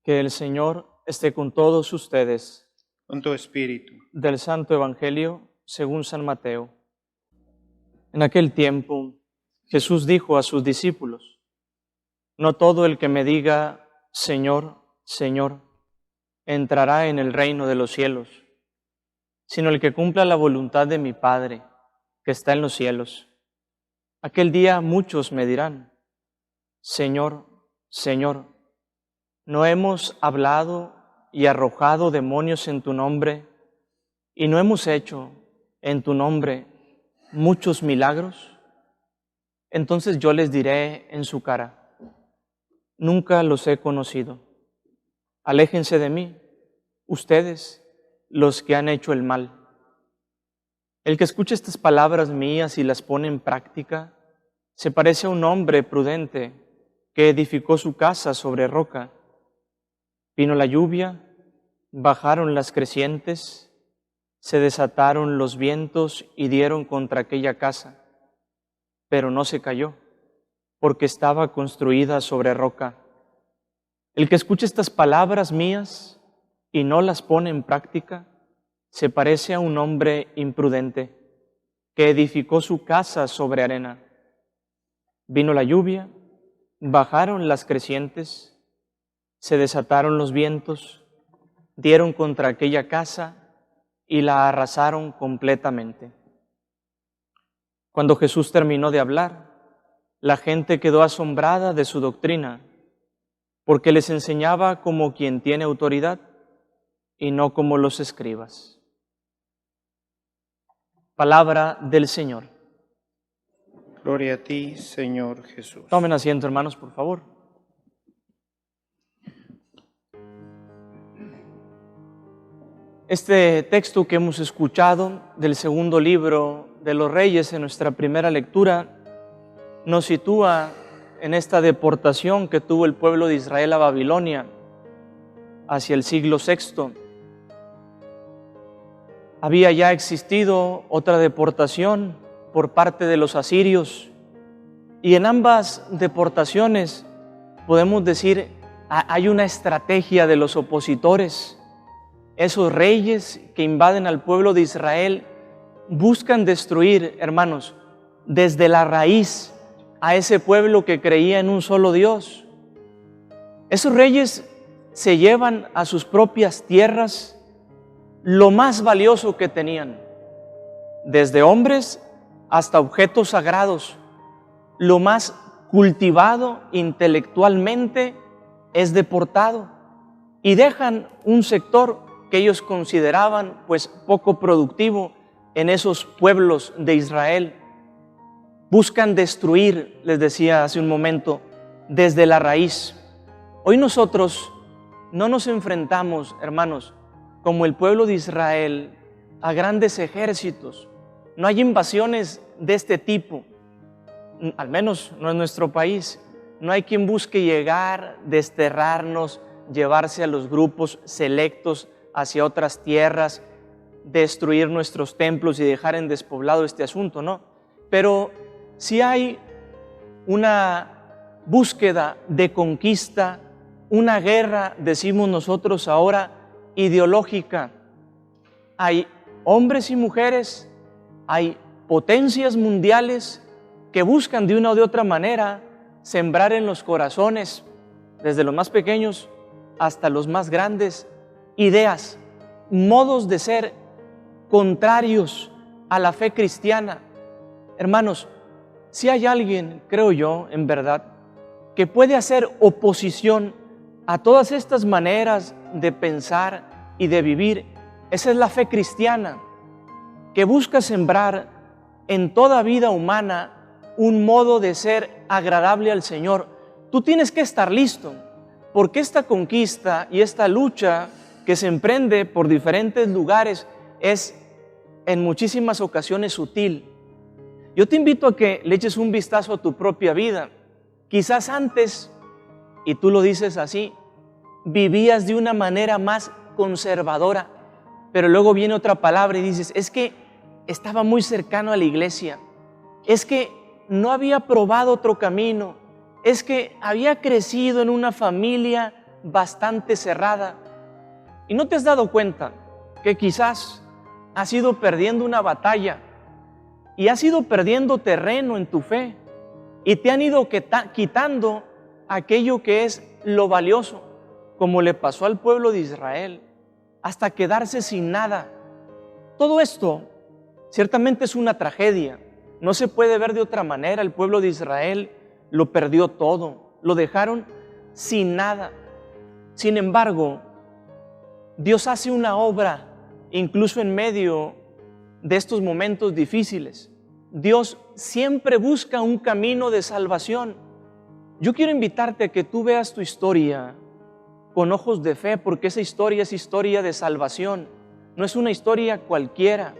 Que el Señor esté con todos ustedes. Con tu espíritu. Del Santo Evangelio según San Mateo. En aquel tiempo, Jesús dijo a sus discípulos: No todo el que me diga, Señor, Señor, entrará en el reino de los cielos, sino el que cumpla la voluntad de mi Padre, que está en los cielos. Aquel día muchos me dirán: Señor, Señor, ¿no hemos hablado y arrojado demonios en tu nombre, y no hemos hecho en tu nombre muchos milagros? Entonces yo les diré en su cara: Nunca los he conocido. Aléjense de mí, ustedes, los que han hecho el mal. El que escucha estas palabras mías y las pone en práctica, se parece a un hombre prudente que edificó su casa sobre roca. Vino la lluvia, bajaron las crecientes, se desataron los vientos y dieron contra aquella casa, pero no se cayó, porque estaba construida sobre roca. El que escucha estas palabras mías y no las pone en práctica, se parece a un hombre imprudente que edificó su casa sobre arena. Vino la lluvia, bajaron las crecientes, se desataron los vientos, dieron contra aquella casa y la arrasaron completamente. Cuando Jesús terminó de hablar, la gente quedó asombrada de su doctrina, porque les enseñaba como quien tiene autoridad y no como los escribas. Palabra del Señor. Gloria a ti, Señor Jesús. Tomen asiento, hermanos, por favor. Este texto que hemos escuchado del segundo libro de los Reyes en nuestra primera lectura nos sitúa en esta deportación que tuvo el pueblo de Israel a Babilonia hacia el siglo VI. Había ya existido otra deportación por parte de los asirios, y en ambas deportaciones podemos decir hay una estrategia de los opositores. Esos reyes que invaden al pueblo de Israel buscan destruir, hermanos, desde la raíz a ese pueblo que creía en un solo Dios. Esos reyes se llevan a sus propias tierras lo más valioso que tenían, desde hombres hasta objetos sagrados. Lo más cultivado intelectualmente es deportado, y dejan un sector que ellos consideraban pues poco productivo en esos pueblos de Israel. Buscan destruir, les decía hace un momento, desde la raíz. Hoy nosotros no nos enfrentamos, hermanos, como el pueblo de Israel, a grandes ejércitos. No hay invasiones de este tipo, al menos no en nuestro país. No hay quien busque llegar, desterrarnos, llevarse a los grupos selectos hacia otras tierras, destruir nuestros templos y dejar en despoblado este asunto, no. Pero sí hay una búsqueda de conquista, una guerra, decimos nosotros ahora, ideológica. Hay hombres y mujeres, hay potencias mundiales que buscan de una o de otra manera sembrar en los corazones, desde los más pequeños hasta los más grandes, ideas, modos de ser contrarios a la fe cristiana. Hermanos, si hay alguien, creo yo, en verdad, que puede hacer oposición a todas estas maneras de pensar y de vivir, esa es la fe cristiana, que busca sembrar en toda vida humana un modo de ser agradable al Señor. Tú tienes que estar listo, porque esta conquista y esta lucha que se emprende por diferentes lugares es en muchísimas ocasiones sutil. Yo te invito a que le eches un vistazo a tu propia vida. Quizás antes, y tú lo dices así, vivías de una manera más conservadora, pero luego viene otra palabra y dices: es que estaba muy cercano a la iglesia, es que no había probado otro camino, es que había crecido en una familia bastante cerrada y no te has dado cuenta que quizás has ido perdiendo una batalla y has ido perdiendo terreno en tu fe y te han ido quitando aquello que es lo valioso, como le pasó al pueblo de Israel, hasta quedarse sin nada. Todo esto ciertamente es una tragedia, no se puede ver de otra manera. El pueblo de Israel lo perdió todo, lo dejaron sin nada. Sin embargo, Dios hace una obra incluso en medio de estos momentos difíciles. Dios siempre busca un camino de salvación. Yo quiero invitarte a que tú veas tu historia con ojos de fe, porque esa historia es historia de salvación, no es una historia cualquiera.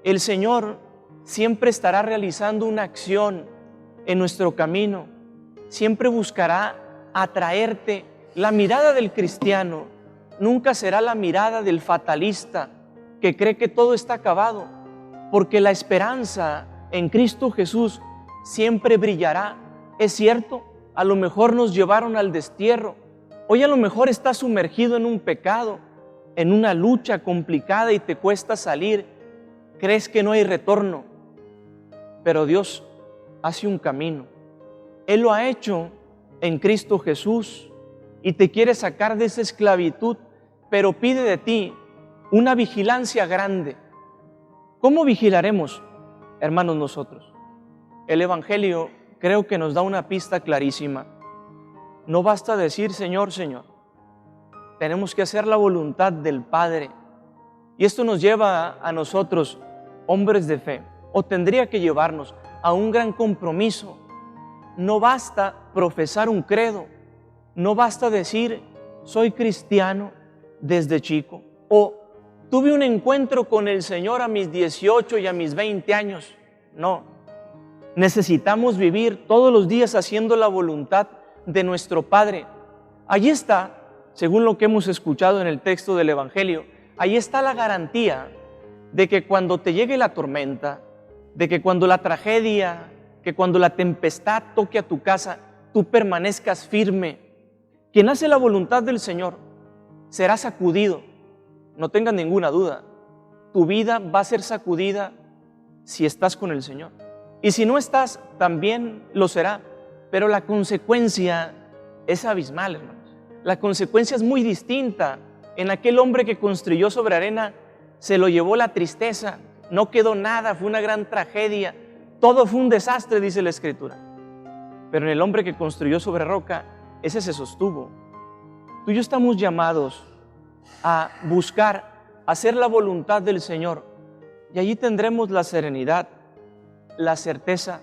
El Señor siempre estará realizando una acción en nuestro camino, siempre buscará atraerte. La mirada del cristiano nunca será la mirada del fatalista que cree que todo está acabado, porque la esperanza en Cristo Jesús siempre brillará. Es cierto, a lo mejor nos llevaron al destierro, hoy a lo mejor estás sumergido en un pecado, en una lucha complicada y te cuesta salir, crees que no hay retorno, pero Dios hace un camino. Él lo ha hecho en Cristo Jesús y te quiere sacar de esa esclavitud, pero pide de ti una vigilancia grande. ¿Cómo vigilaremos, hermanos, nosotros? El Evangelio creo que nos da una pista clarísima. No basta decir Señor, Señor. Tenemos que hacer la voluntad del Padre. Y esto nos lleva a nosotros, hombres de fe, o tendría que llevarnos a un gran compromiso. No basta profesar un credo, no basta decir soy cristiano desde chico, o tuve un encuentro con el Señor a mis 18 y a mis 20 años. No, necesitamos vivir todos los días haciendo la voluntad de nuestro Padre. Allí está, según lo que hemos escuchado en el texto del Evangelio, ahí está la garantía de que cuando te llegue la tormenta, de que cuando la tragedia, que cuando la tempestad toque a tu casa, tú permanezcas firme. Quien hace la voluntad del Señor será sacudido, no tengas ninguna duda. Tu vida va a ser sacudida si estás con el Señor. Y si no estás, también lo será. Pero la consecuencia es abismal, hermanos. La consecuencia es muy distinta. En aquel hombre que construyó sobre arena, se lo llevó la tristeza, no quedó nada, fue una gran tragedia, todo fue un desastre, dice la Escritura. Pero en el hombre que construyó sobre roca, ese se sostuvo. Tú y yo estamos llamados a buscar, hacer la voluntad del Señor, y allí tendremos la serenidad, la certeza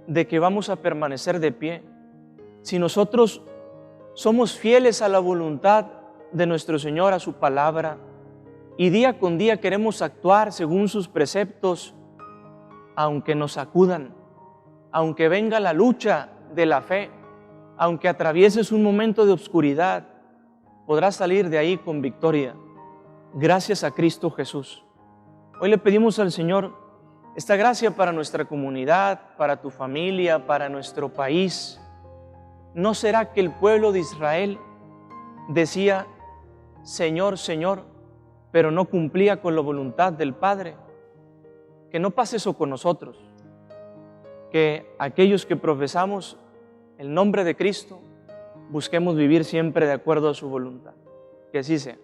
de que vamos a permanecer de pie. Si nosotros somos fieles a la voluntad de nuestro Señor, a su palabra, y día con día queremos actuar según sus preceptos, aunque nos sacudan, aunque venga la lucha de la fe, aunque atravieses un momento de oscuridad, podrás salir de ahí con victoria, gracias a Cristo Jesús. Hoy le pedimos al Señor esta gracia para nuestra comunidad, para tu familia, para nuestro país. ¿No será que el pueblo de Israel decía, Señor, Señor, pero no cumplía con la voluntad del Padre? Que no pase eso con nosotros, que aquellos que profesamos el nombre de Cristo busquemos vivir siempre de acuerdo a su voluntad. Que así sea.